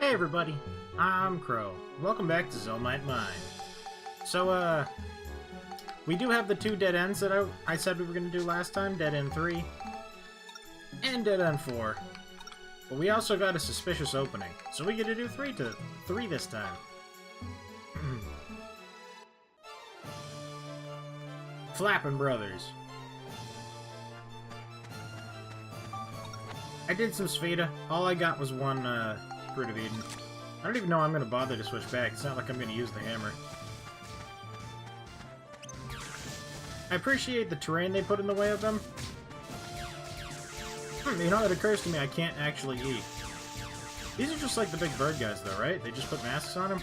Hey everybody, I'm Crow. Welcome back to Zolemite Mine. So, we do have the two dead ends that I said we were going to do last time, Dead End 3 and Dead End 4. But we also got a suspicious opening, so we get to do three this time. Flappin' Brothers. I did some Spheda. All I got was one, Fruit of Eden. I don't even know I'm going to bother to switch back. It's not like I'm going to use the hammer. I appreciate the terrain they put in the way of them. You know, it occurs to me I can't actually eat. These are just like the big bird guys, though, right? They just put masks on them?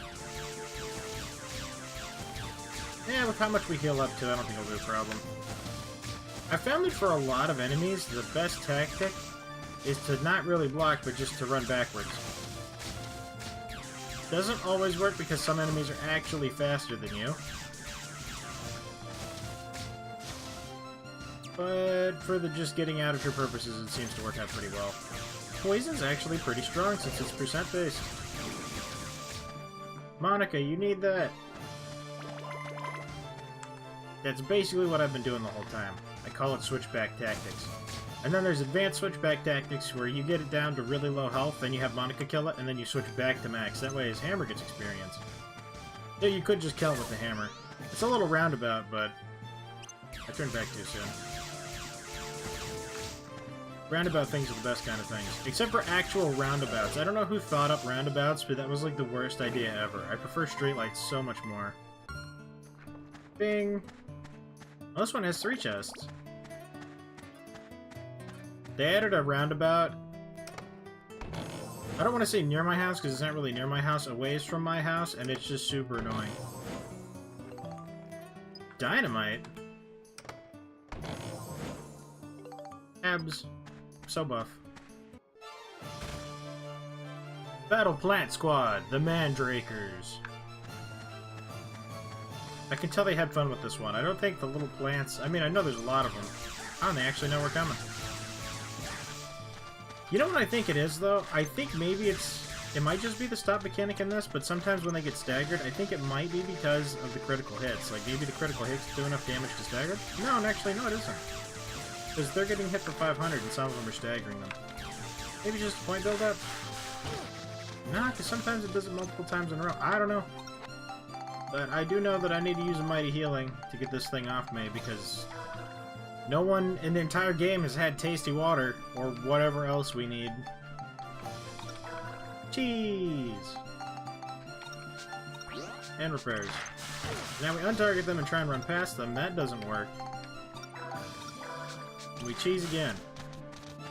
Yeah, with how much we heal up to, I don't think it'll be a problem. I found that for a lot of enemies, the best tactic is to not really block, but just to run backwards. Doesn't always work because some enemies are actually faster than you. But for the just getting out of your purposes, it seems to work out pretty well. Poison's actually pretty strong since it's percent-based. Monica, you need that. That's basically what I've been doing the whole time. I call it switchback tactics. And then there's advanced switchback tactics where you get it down to really low health, then you have Monica kill it, and then you switch back to max. That way his hammer gets experience. So you could just kill it with the hammer. It's a little roundabout, but I turned back too soon. Roundabout things are the best kind of things. Except for actual roundabouts. I don't know who thought up roundabouts, but that was like the worst idea ever. I prefer streetlights so much more. Bing! Oh, this one has 3 chests. They added a roundabout. I don't want to say near my house, because it's not really near my house, a ways from my house, and it's just super annoying. Dynamite? Abs. So buff. Battle Plant Squad, the Mandrakers. I can tell they had fun with this one. I don't think the little plants... I mean, I know there's a lot of them. Oh, and they actually know we're coming. You know what I think it is, though? I think maybe it's... It might just be the stop mechanic in this, but sometimes when they get staggered, I think it might be because of the critical hits. Like, maybe the critical hits do enough damage to stagger? No, and actually, no, it isn't. Because they're getting hit for 500, and some of them are staggering them. Maybe just a point build-up? Nah, because sometimes it does it multiple times in a row. I don't know. But I do know that I need to use a Mighty Healing to get this thing off me, because no one in the entire game has had tasty water, or whatever else we need. Cheese! And repairs. Now we untarget them and try and run past them. That doesn't work. We cheese again.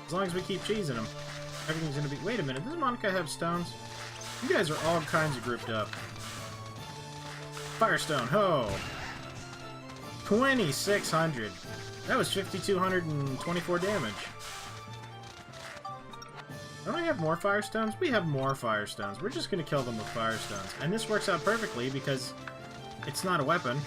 As long as we keep cheesing them, everything's gonna be... Wait a minute, does Monica have stones? You guys are all kinds of grouped up. Firestone, ho! 2,600. That was 5,224 damage. Don't I have more Firestones? We have more Firestones. We're just gonna kill them with Firestones. And this works out perfectly because it's not a weapon.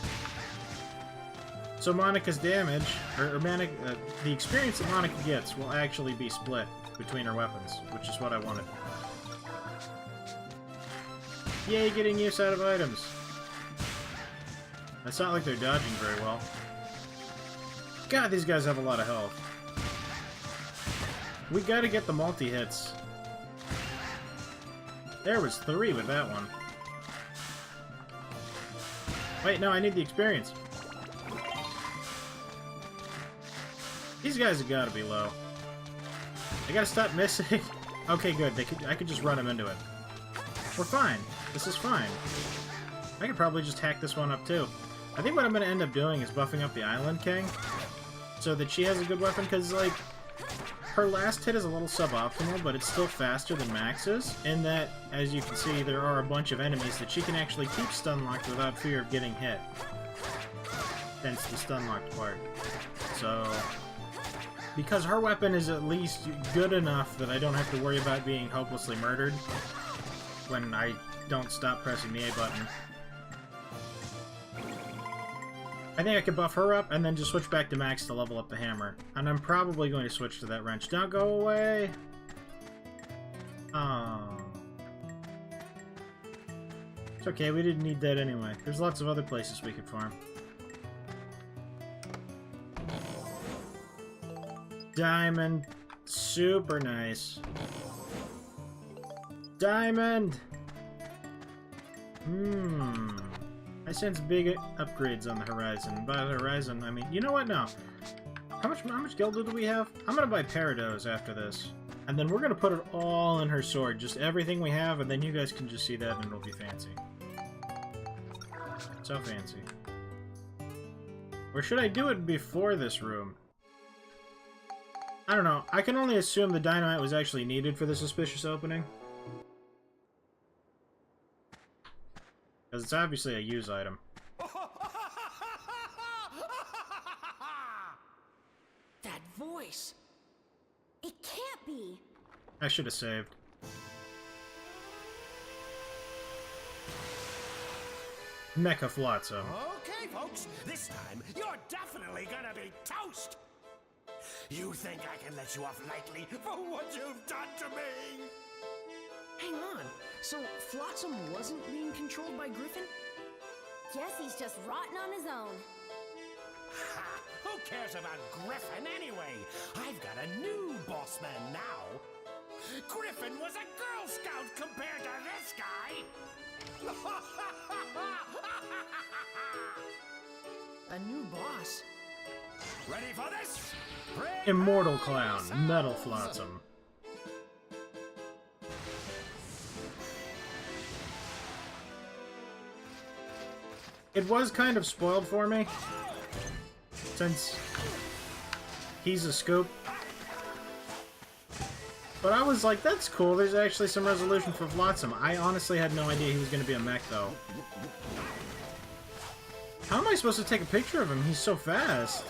So Monica's damage, or the experience that Monica gets will actually be split between her weapons, which is what I wanted. Yay, getting use out of items. It's not like they're dodging very well. God, these guys have a lot of health. We gotta get the multi-hits. There was 3 with that one. Wait, no, I need the experience. These guys have gotta be low. I gotta stop missing. Okay, good. I could just run them into it. We're fine. This is fine. I could probably just hack this one up, too. I think what I'm gonna end up doing is buffing up the Island King so that she has a good weapon, because, like, her last hit is a little suboptimal, but it's still faster than Max's, in that, as you can see, there are a bunch of enemies that she can actually keep stun-locked without fear of getting hit. Hence the stun-locked part. So, because her weapon is at least good enough that I don't have to worry about being hopelessly murdered when I don't stop pressing the A button. I think I could buff her up and then just switch back to max to level up the hammer. And I'm probably going to switch to that wrench. Don't go away! Oh. It's okay, we didn't need that anyway. There's lots of other places we could farm. Diamond. Super nice. Diamond! I sense big upgrades on the horizon. By the horizon, I mean... You know what? No. How much Gilda do we have? I'm gonna buy Parados after this. And then we're gonna put it all in her sword. Just everything we have, and then you guys can just see that and it'll be fancy. So fancy. Or should I do it before this room? I don't know. I can only assume the dynamite was actually needed for the suspicious opening. Because it's obviously a use item. That voice! It can't be! I should have saved. Mecha Flotsam. Okay, folks, this time you're definitely gonna be toast! You think I can let you off lightly for what you've done to me? Hang on, so Flotsam wasn't being controlled by Griffin? Guess he's just rotting on his own. Ha! Who cares about Griffin anyway? I've got a new boss man now. Griffin was a Girl Scout compared to this guy! A new boss? Ready for this? Immortal Clown, Metal Flotsam. It was kind of spoiled for me, since he's a scoop. But I was like, that's cool, there's actually some resolution for Flotsam. I honestly had no idea he was going to be a mech, though. How am I supposed to take a picture of him? He's so fast.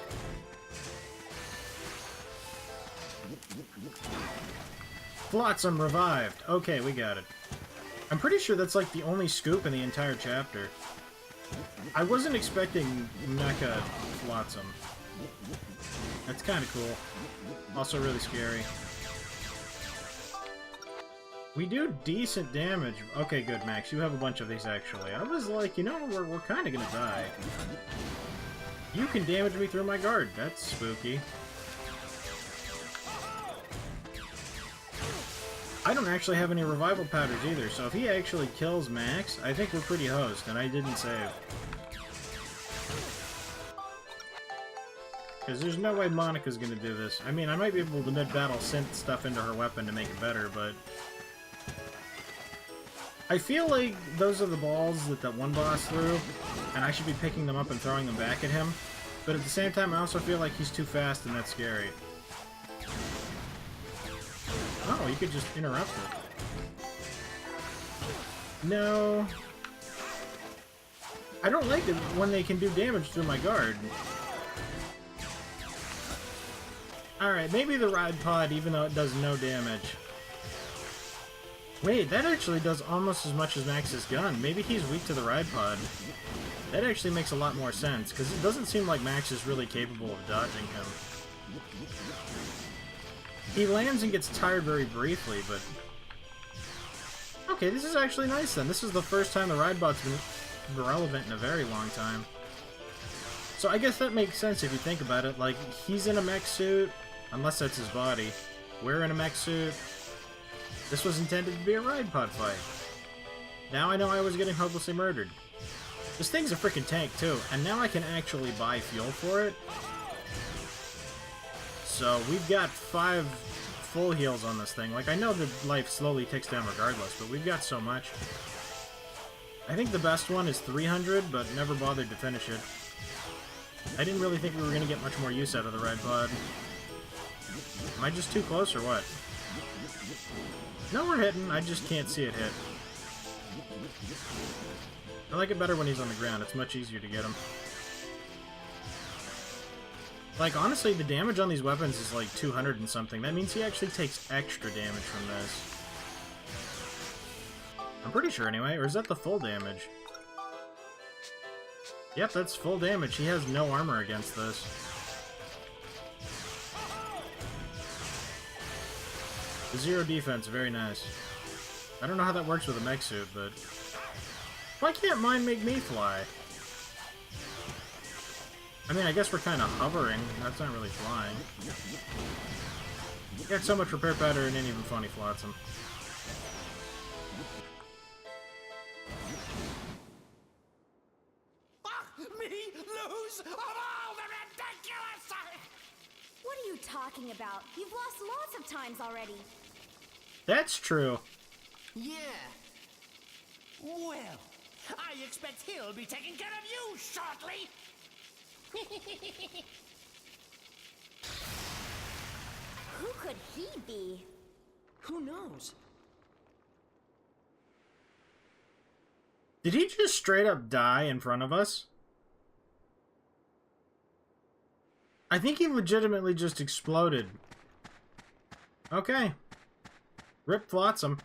Flotsam revived. Okay, we got it. I'm pretty sure that's like the only scoop in the entire chapter. I wasn't expecting Mecha Flotsam. That's kind of cool. Also really scary. We do decent damage. Okay, good, Max. You have a bunch of these, actually. I was like, you know, we're kind of gonna die. You can damage me through my guard. That's spooky. I don't actually have any revival powders either, so if he actually kills Max, I think we're pretty hosed, and I didn't save. Because there's no way Monica's gonna do this. I mean, I might be able to mid-battle synth stuff into her weapon to make it better, but... I feel like those are the balls that one boss threw, and I should be picking them up and throwing them back at him. But at the same time, I also feel like he's too fast and that's scary. Oh, you could just interrupt it. No. I don't like it when they can do damage through my guard. Alright, maybe the Ride Pod, even though it does no damage. Wait, that actually does almost as much as Max's gun. Maybe he's weak to the Ride Pod. That actually makes a lot more sense, because it doesn't seem like Max is really capable of dodging him. He lands and gets tired very briefly, but... Okay, this is actually nice then. This is the first time the Ride Pod's been relevant in a very long time. So I guess that makes sense if you think about it. Like, he's in a mech suit, unless that's his body. We're in a mech suit. This was intended to be a Ride Pod fight. Now I know I was getting hopelessly murdered. This thing's a freaking tank too, and now I can actually buy fuel for it. So we've got 5 full heals on this thing. Like, I know that life slowly ticks down regardless, but we've got so much. I think the best one is 300, but never bothered to finish it. I didn't really think we were going to get much more use out of the Ride Pod. Am I just too close or what? No, we're hitting. I just can't see it hit. I like it better when he's on the ground. It's much easier to get him. Like, honestly, the damage on these weapons is like 200 and something. That means he actually takes extra damage from this. I'm pretty sure anyway, or is that the full damage? Yep, that's full damage. He has no armor against this. The 0 defense, very nice. I don't know how that works with a mech suit, but... Why can't mine make me fly? I mean, I guess we're kind of hovering. That's not really flying. Got so much repair pattern, it ain't even funny, Flotsam. Me lose of all the ridiculous! What are you talking about? You've lost lots of times already. That's true. Yeah. Well, I expect he'll be taking care of you shortly. Who could he be? Who knows? Did he just straight up die in front of us? I think he legitimately just exploded. Okay. Rip Flotsam.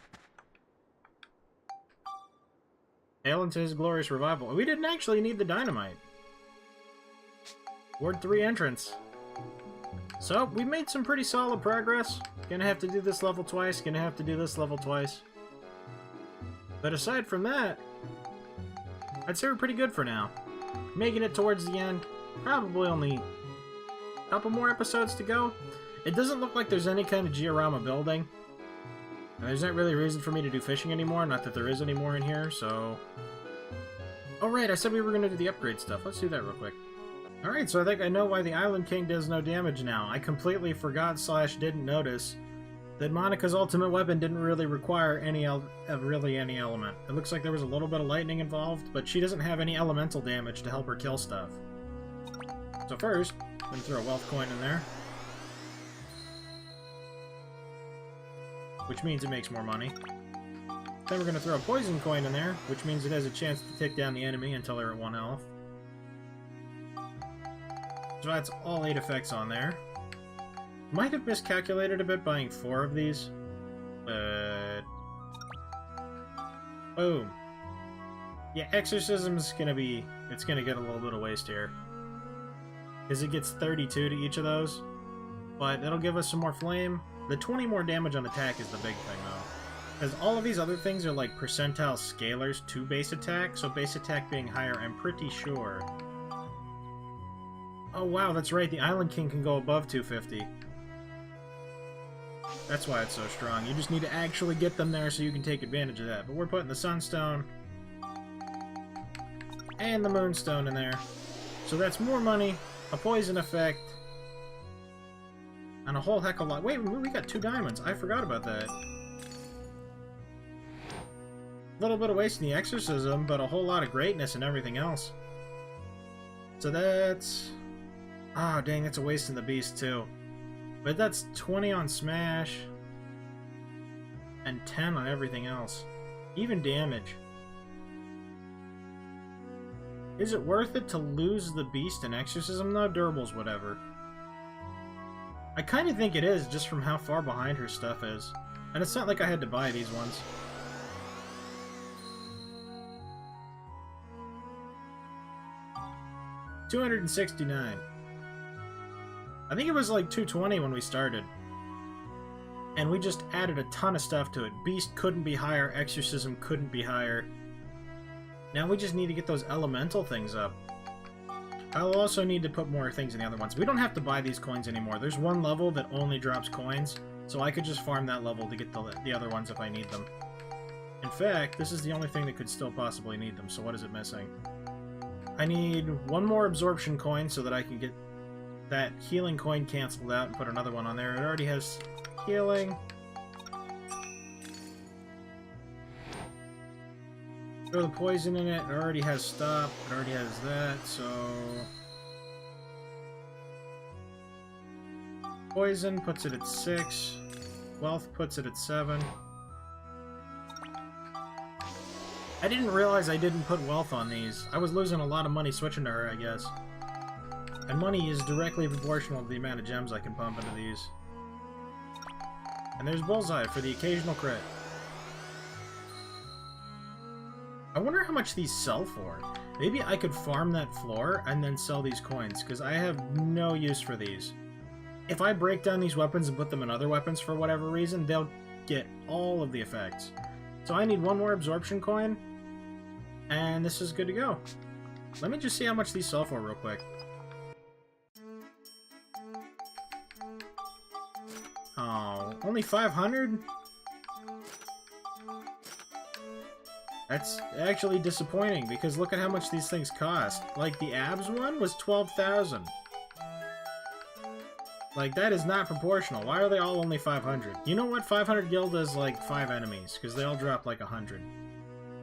Hail into his glorious revival. We didn't actually need the dynamite. Ward 3 entrance. So, we made some pretty solid progress. Gonna have to do this level twice, gonna have to do this level twice. But aside from that, I'd say we're pretty good for now. Making it towards the end. Probably only a couple more episodes to go. It doesn't look like there's any kind of Giorama building. And there's not really a reason for me to do fishing anymore. Not that there is any more in here, so... Oh right, I said we were going to do the upgrade stuff. Let's do that real quick. Alright, so I think I know why the Island King does no damage now. I completely forgot / didn't notice that Monica's ultimate weapon didn't really require any any element. It looks like there was a little bit of lightning involved, but she doesn't have any elemental damage to help her kill stuff. So first, I'm going to throw a wealth coin in there. Which means it makes more money. Then we're going to throw a poison coin in there, which means it has a chance to take down the enemy until they're at 1 health. So that's all 8 effects on there. Might have miscalculated a bit buying 4 of these, but... Boom. Yeah, Exorcism's gonna be... It's gonna get a little bit of waste here. Because it gets 32 to each of those. But it'll give us some more flame. The 20 more damage on attack is the big thing, though. Because all of these other things are like percentile scalars to base attack, so base attack being higher, I'm pretty sure. Oh wow, that's right, the Island King can go above 250. That's why it's so strong. You just need to actually get them there so you can take advantage of that. But we're putting the Sunstone and the Moonstone in there. So that's more money, a poison effect, and a whole heck of a lot. Wait, we got 2 diamonds. I forgot about that. A little bit of waste in the Exorcism, but a whole lot of greatness and everything else. So that's... Ah, dang, that's a waste in the Beast, too. But that's 20 on Smash, and 10 on everything else. Even damage. Is it worth it to lose the Beast and Exorcism, though? Durables, whatever. I kind of think it is, just from how far behind her stuff is. And it's not like I had to buy these ones. $269. I think it was like 220 when we started. And we just added a ton of stuff to it. Beast couldn't be higher, Exorcism couldn't be higher. Now we just need to get those elemental things up. I'll also need to put more things in the other ones. We don't have to buy these coins anymore. There's one level that only drops coins, so I could just farm that level to get the other ones if I need them. In fact, this is the only thing that could still possibly need them, so what is it missing? I need 1 more absorption coin so that I can get that healing coin canceled out and put another one on there. It already has healing. Throw the poison in it. It already has stop. It already has that, so... Poison puts it at 6. Wealth puts it at 7. I didn't realize I didn't put wealth on these. I was losing a lot of money switching to her, I guess. And money is directly proportional to the amount of gems I can pump into these. And there's Bullseye for the occasional crit. I wonder how much these sell for. Maybe I could farm that floor and then sell these coins, because I have no use for these. If I break down these weapons and put them in other weapons for whatever reason, they'll get all of the effects. So I need 1 more absorption coin, And this is good to go. Let me just see how much these sell for real quick. Oh, only 500? That's actually disappointing, because look at how much these things cost. Like, the abs one was 12,000. Like, that is not proportional. Why are they all only 500? You know what? 500 gil does, like, 5 enemies, because they all drop, like, 100.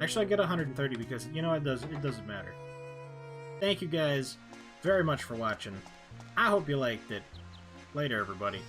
Actually, I get 130 because, you know, it doesn't matter. Thank you guys very much for watching. I hope you liked it. Later, everybody.